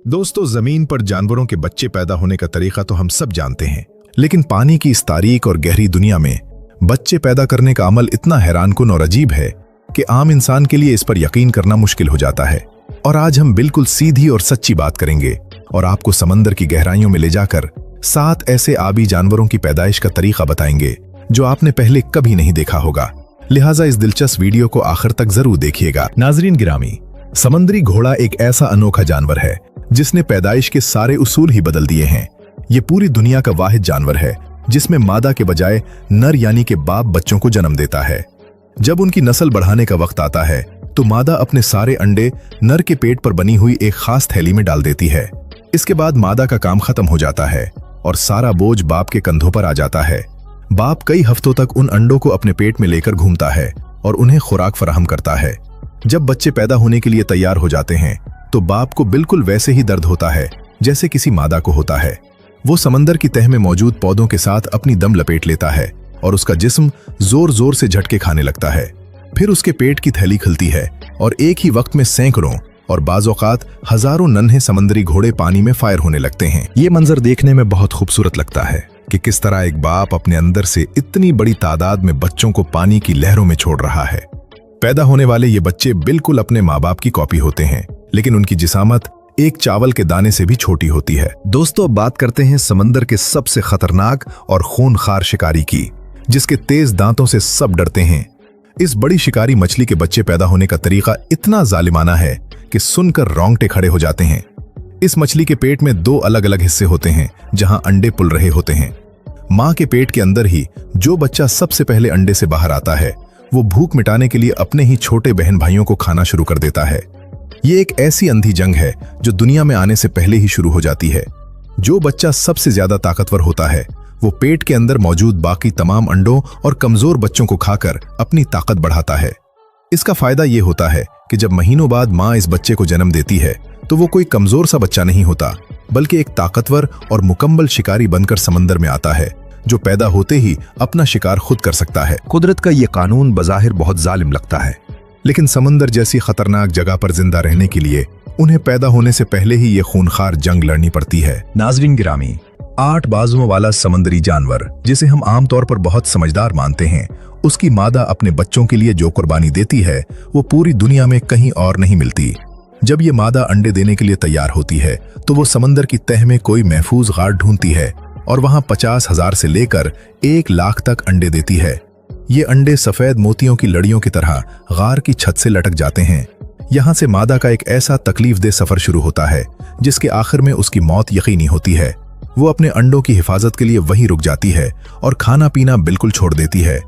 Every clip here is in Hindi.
दोस्तों, जमीन पर जानवरों के बच्चे पैदा होने का तरीका तो हम सब जानते हैं, लेकिन पानी की इस तारीक और गहरी दुनिया में बच्चे पैदा करने का अमल इतना हैरानकुन और अजीब है कि आम इंसान के लिए इस पर यकीन करना मुश्किल हो जाता है। और आज हम बिल्कुल सीधी और सच्ची बात करेंगे और आपको समंदर की गहराइयों में ले जाकर 7 ऐसे आबी जानवरों की पैदाइश का तरीका बताएंगे जो आपने पहले कभी नहीं देखा होगा। लिहाजा इस दिलचस्प वीडियो को आखिर तक जरूर देखिएगा। नाजरीन गिरामी, समंदरी घोड़ा एक ऐसा अनोखा जानवर है जिसने पैदाइश के सारे उसूल ही बदल दिए हैं। ये पूरी दुनिया का वाहिद जानवर है जिसमें मादा के बजाय नर यानी कि बाप बच्चों को जन्म देता है। जब उनकी नस्ल बढ़ाने का वक्त आता है तो मादा अपने सारे अंडे नर के पेट पर बनी हुई एक खास थैली में डाल देती है। इसके बाद मादा का काम खत्म हो जाता है और सारा बोझ बाप के कंधों पर आ जाता है। बाप कई हफ्तों तक उन अंडों को अपने पेट में लेकर घूमता है और उन्हें खुराक फराहम करता है। जब बच्चे पैदा होने के लिए तैयार हो जाते हैं तो बाप को बिल्कुल वैसे ही दर्द होता है जैसे किसी मादा को होता है। वो समंदर की तह में मौजूद पौधों के साथ अपनी दम लपेट लेता है और उसका जिस्म जोर जोर से झटके खाने लगता है। फिर उसके पेट की थैली खुलती है और एक ही वक्त में सैकड़ों और बाज़ औक़ात हजारों नन्हे समंदरी घोड़े पानी में फायर होने लगते हैं। ये मंजर देखने में बहुत खूबसूरत लगता है कि किस तरह एक बाप अपने अंदर से इतनी बड़ी तादाद में बच्चों को पानी की लहरों में छोड़ रहा है। पैदा होने वाले ये बच्चे बिल्कुल अपने माँ बाप की कॉपी होते हैं, लेकिन उनकी जिसामत एक चावल के दाने से भी छोटी होती है। दोस्तों, बात करते हैं समंदर के सबसे खतरनाक और खूनखार शिकारी की, जिसके तेज दांतों से सब डरते हैं। इस बड़ी शिकारी मछली के बच्चे पैदा होने का तरीका इतना जालिमाना है कि सुनकर रोंगटे खड़े हो जाते हैं। इस मछली के पेट में 2 अलग अलग हिस्से होते हैं जहां अंडे पुल रहे होते हैं। मां के पेट के अंदर ही जो बच्चा सबसे पहले अंडे से बाहर आता है वो भूख मिटाने के लिए अपने ही छोटे बहन भाइयों को खाना शुरू कर देता है। ये एक ऐसी अंधी जंग है जो दुनिया में आने से पहले ही शुरू हो जाती है। जो बच्चा सबसे ज्यादा ताकतवर होता है वो पेट के अंदर मौजूद बाकी तमाम अंडों और कमजोर बच्चों को खाकर अपनी ताकत बढ़ाता है। इसका फायदा ये होता है कि जब महीनों बाद मां इस बच्चे को जन्म देती है तो वो कोई कमजोर सा बच्चा नहीं होता, बल्कि एक ताकतवर और मुकम्मल शिकारी बनकर समंदर में आता है जो पैदा होते ही अपना शिकार खुद कर सकता है। कुदरत का ये कानून बज़ाहिर बहुत जालिम लगता है, लेकिन समंदर जैसी खतरनाक जगह पर जिंदा रहने के लिए उन्हें पैदा होने से पहले ही ये खूनखार जंग लड़नी पड़ती है। नाज़रीन गिरामी, 8 बाजुओं वाला समंदरी जानवर जिसे हम आमतौर पर बहुत समझदार मानते हैं, उसकी मादा अपने बच्चों के लिए जो कुर्बानी देती है वो पूरी दुनिया में कहीं और नहीं मिलती। जब ये मादा अंडे देने के लिए तैयार होती है तो वो समंदर की तह में कोई महफूज गार ढूंढती है और वहां 50,000 से लेकर 1 लाख तक अंडे देती है। ये अंडे सफेद मोतियों की लड़ियों की तरह गार की छत से लटक जाते हैं। यहां से मादा का एक ऐसा तकलीफदेह सफर शुरू होता है जिसके आखिर में उसकी मौत यकीनी होती है। वो अपने अंडों की हिफाजत के लिए वहीं रुक जाती है और खाना पीना बिल्कुल छोड़ देती है।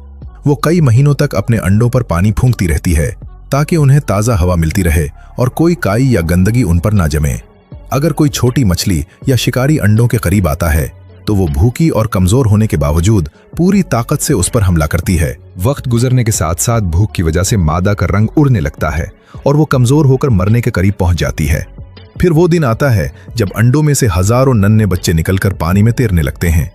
वो कई महीनों तक अपने अंडों पर पानी फूंकती रहती है ताकि उन्हें ताज़ा हवा मिलती रहे और कोई काई या गंदगी उन पर ना जमे। अगर कोई छोटी मछली या शिकारी अंडों के करीब आता है तो वो भूखी और कमजोर होने के बावजूद पूरी ताकत से उस पर हमला करती है। वक्त गुजरने के साथ साथ भूख की वजह से मादा का रंग उड़ने लगता है और वो कमजोर होकर मरने के करीब पहुंच जाती है। फिर वो दिन आता है जब अंडों में से हजारों नन्हे बच्चे निकलकर पानी में तैरने लगते हैं।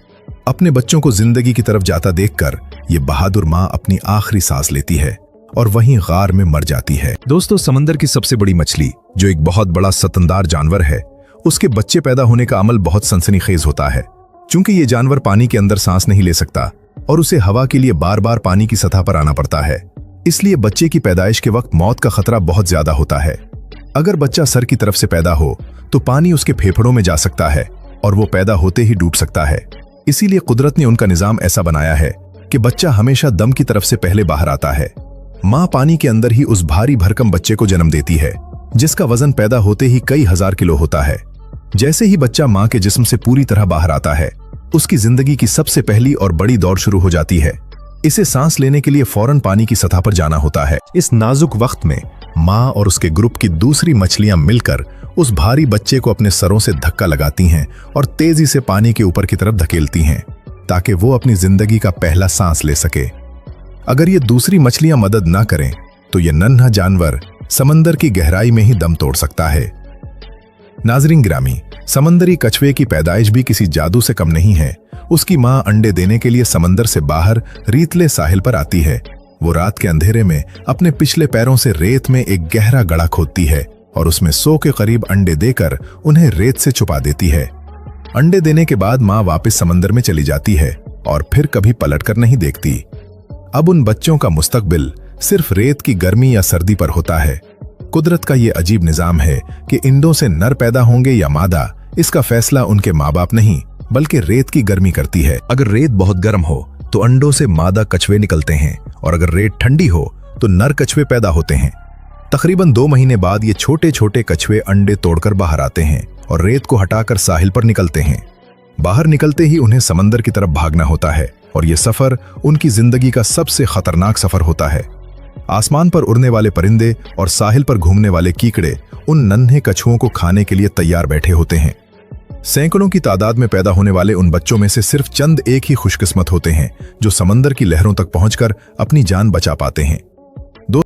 अपने बच्चों को जिंदगी की तरफ जाता देखकर ये बहादुर माँ अपनी आखिरी सांस लेती है और वहीं गार में मर जाती है। दोस्तों, समंदर की सबसे बड़ी मछली जो एक बहुत बड़ा स्तनदार जानवर है, उसके बच्चे पैदा होने का अमल बहुत सनसनीखेज होता है। चूंकि ये जानवर पानी के अंदर सांस नहीं ले सकता और उसे हवा के लिए बार बार पानी की सतह पर आना पड़ता है, इसलिए बच्चे की पैदाइश के वक्त मौत का खतरा बहुत ज्यादा होता है। अगर बच्चा सर की तरफ से पैदा हो तो पानी उसके फेफड़ों में जा सकता है और वो पैदा होते ही डूब सकता है। इसीलिए कुदरत ने उनका निजाम ऐसा बनाया है कि बच्चा हमेशा दम की तरफ से पहले बाहर आता है। माँ पानी के अंदर ही उस भारी भरकम बच्चे को जन्म देती है जिसका वजन पैदा होते ही कई हजार किलो होता है। जैसे ही बच्चा माँ के जिस्म से पूरी तरह बाहर आता है उसकी जिंदगी की सबसे पहली और बड़ी दौड़ शुरू हो जाती है। इसे सांस लेने के लिए फौरन पानी की सतह पर जाना होता है। इस नाजुक वक्त में माँ और उसके ग्रुप की दूसरी मछलियां मिलकर उस भारी बच्चे को अपने सरों से धक्का लगाती हैं और तेजी से पानी के ऊपर की तरफ धकेलती हैं ताकि वो अपनी जिंदगी का पहला सांस ले सके। अगर ये दूसरी मछलियां मदद ना करें तो ये नन्हा जानवर समंदर की गहराई में ही दम तोड़ सकता है। नाजरीन गिरामी, समंदरी कछुए की पैदाइश भी किसी जादू से कम नहीं है। उसकी मां अंडे देने के लिए समंदर से बाहर रेतले साहिल पर आती है। वो रात के अंधेरे में अपने पिछले पैरों से रेत में एक गहरा गड्ढा खोदती है और उसमें 100 के करीब अंडे देकर उन्हें रेत से छुपा देती है। अंडे देने के बाद मां वापस समंदर में चली जाती है और फिर कभी पलटकर नहीं देखती। अब उन बच्चों का मुस्तकबिल सिर्फ रेत की गर्मी या सर्दी पर होता है। कुदरत का ये अजीब निजाम है कि इंडों से नर पैदा होंगे या मादा, इसका फैसला उनके माँ बाप नहीं बल्कि रेत की गर्मी करती है। अगर रेत बहुत गर्म हो तो अंडों से मादा कछुए निकलते हैं और अगर रेत ठंडी हो तो नर कछुए पैदा होते हैं। तकरीबन 2 महीने बाद ये छोटे छोटे कछुए अंडे तोड़कर बाहर आते हैं और रेत को हटाकर साहिल पर निकलते हैं। बाहर निकलते ही उन्हें समंदर की तरफ भागना होता है और ये सफर उनकी जिंदगी का सबसे खतरनाक सफर होता है। आसमान पर उड़ने वाले परिंदे और साहिल पर घूमने वाले कीकड़े उन नन्हे कछुओं को खाने के लिए तैयार बैठे होते हैं। सैकड़ों की तादाद में पैदा होने वाले उन बच्चों में से सिर्फ चंद एक ही खुशकिस्मत होते हैं जो समंदर की लहरों तक पहुंचकर अपनी जान बचा पाते हैं।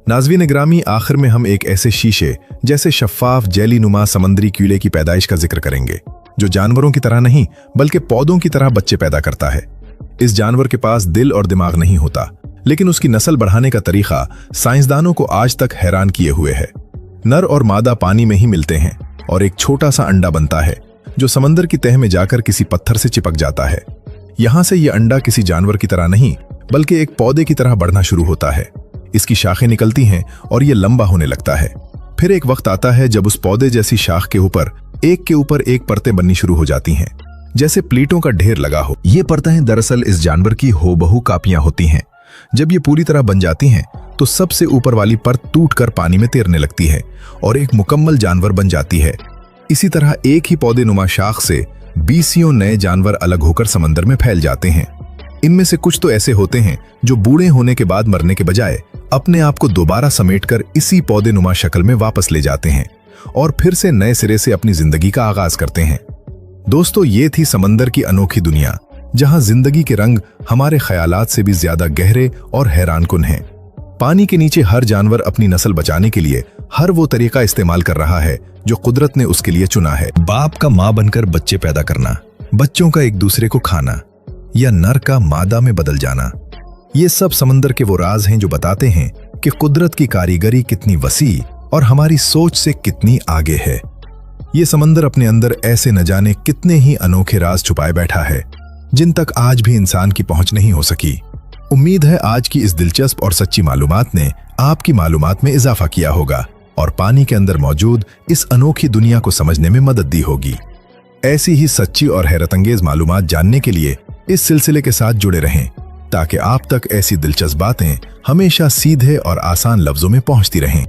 नाज़रीन ग्रामी, आखिर में हम एक ऐसे शीशे जैसे शफ्फाफ जेली नुमा समंदरी कीड़े की पैदाइश का जिक्र करेंगे जो जानवरों की तरह नहीं बल्कि पौधों की तरह बच्चे पैदा करता है। इस जानवर के पास दिल और दिमाग नहीं होता, लेकिन उसकी नस्ल बढ़ाने का तरीका साइंसदानों को आज तक हैरान किए हुए है। नर और मादा पानी में ही मिलते हैं और एक छोटा सा अंडा बनता है जो समंदर की तह में जाकर किसी पत्थर से चिपक जाता है। यहां से यह अंडा किसी जानवर की तरह नहीं बल्कि एक पौधे की तरह बढ़ना शुरू होता है। इसकी शाखें निकलती हैं और यह लंबा होने लगता है। फिर एक वक्त आता है जब उस पौधे जैसी शाख के ऊपर एक परतें बननी शुरू हो जाती हैं, जैसे प्लेटों का ढेर लगा हो। ये परतें दरअसल इस जानवर की होबहू कापियां होती हैं। जब ये पूरी तरह बन जाती हैं तो सबसे ऊपर वाली परत टूटकर पानी में तैरने लगती है और एक मुकम्मल जानवर बन जाती है। इसी तरह एक ही पौधे नुमा शाख से 20 नए जानवर अलग होकर समंदर में फैल जाते हैं। इनमें से कुछ तो ऐसे होते हैं जो बूढ़े होने के बाद मरने के बजाय अपने आप को दोबारा समेटकर इसी पौधे नुमा शक्ल में वापस ले जाते हैं और फिर से नए सिरे से अपनी जिंदगी का आगाज करते हैं। दोस्तों, ये थी समंदर की अनोखी दुनिया जहां जिंदगी के रंग हमारे ख्यालात से भी ज्यादा गहरे और हैरानकुन हैं। पानी के नीचे हर जानवर अपनी नस्ल बचाने के लिए हर वो तरीका इस्तेमाल कर रहा है जो कुदरत ने उसके लिए चुना है। बाप का मां बनकर बच्चे पैदा करना, बच्चों का एक दूसरे को खाना या नर का मादा में बदल जाना, ये सब समंदर के वो राज हैं जो बताते हैं कि कुदरत की कारीगरी कितनी वसी और हमारी सोच से कितनी आगे है। ये समंदर अपने अंदर ऐसे न जाने कितने ही अनोखे राज छुपाए बैठा है जिन तक आज भी इंसान की पहुंच नहीं हो सकी। उम्मीद है आज की इस दिलचस्प और सच्ची मालूमात ने आपकी मालूमात में इजाफा किया होगा और पानी के अंदर मौजूद इस अनोखी दुनिया को समझने में मदद दी होगी। ऐसी ही सच्ची और हैरतअंगेज मालूमात जानने के लिए इस सिलसिले के साथ जुड़े रहें ताकि आप तक ऐसी दिलचस्प बातें हमेशा सीधे और आसान लफ्जों में पहुंचती रहें।